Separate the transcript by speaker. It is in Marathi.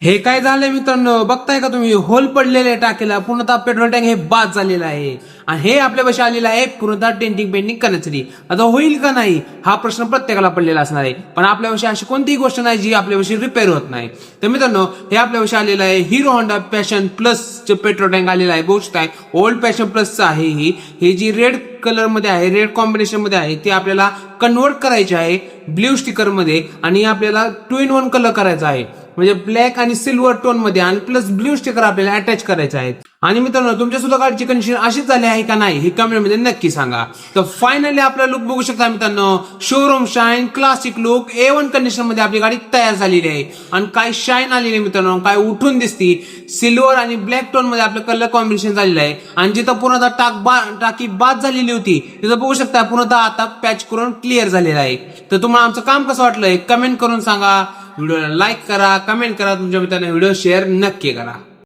Speaker 1: हे काय झालंय मित्रांनो, बघताय का तुम्ही? होल पडलेले टाकीला पूर्णतः पेट्रोल टँक हे बाद झालेला आहे आणि हे आपल्यापाशी आलेलं आहे पूर्णतः डेंटिंग पेंटिंग करण्यासाठी. आता होईल का नाही हा प्रश्न प्रत्येकाला पडलेला असणार आहे, पण आपल्यापाशी अशी कोणतीही गोष्ट नाही जी आपल्यापाशी रिपेअर होत नाही. तर मित्रांनो, हे आपल्यापाशी आलेलं आहे हिरो होंडा पॅशन प्लस चे पेट्रोल टँक आलेला आहे. गोष्ट आहे ओल्ड पॅशन प्लसचं आहे. ही जी रेड कलर मध्ये आहे, रेड कॉम्बिनेशन मध्ये आहे, ते आपल्याला कन्वर्ट करायचे आहे ब्ल्यू स्टिकर मध्ये आणि आपल्याला 2-in-1 कलर करायचा आहे. म्हणजे ब्लॅक आणि सिल्वर टोन मध्ये आणि प्लस ब्ल्यू स्टिकर आपल्याला अटॅच करायचे आहेत. आणि मित्रांनो, तुमच्या सुद्धा गाडीची कंडिशन अशीच झाली आहे का नाही हे कमेंट मध्ये नक्की सांगा. तर फायनली आपला लुक बघू शकता मित्रांनो, showroom shine classic look A1 condition मध्ये आपली गाडी तयार झालेली आहे. आणि काय शाईन आलेली आहे मित्रांनो, काय उठून दिसती. सिल्वर आणि ब्लॅक टोन मध्ये आपलं कलर कॉम्बिनेशन झालेलं आहे. आणि जिथं पूर्णतः टाकी बाद झालेली होती तिथं बघू शकता पूर्णतः आता पॅच करून क्लिअर झालेलं आहे. तर तुम्हाला आमचं काम कसं वाटलंय कमेंट करून सांगा. व्हिडिओला लाईक करा, कमेंट करा, तुमच्या मित्रांना व्हिडिओ शेअर नक्की करा.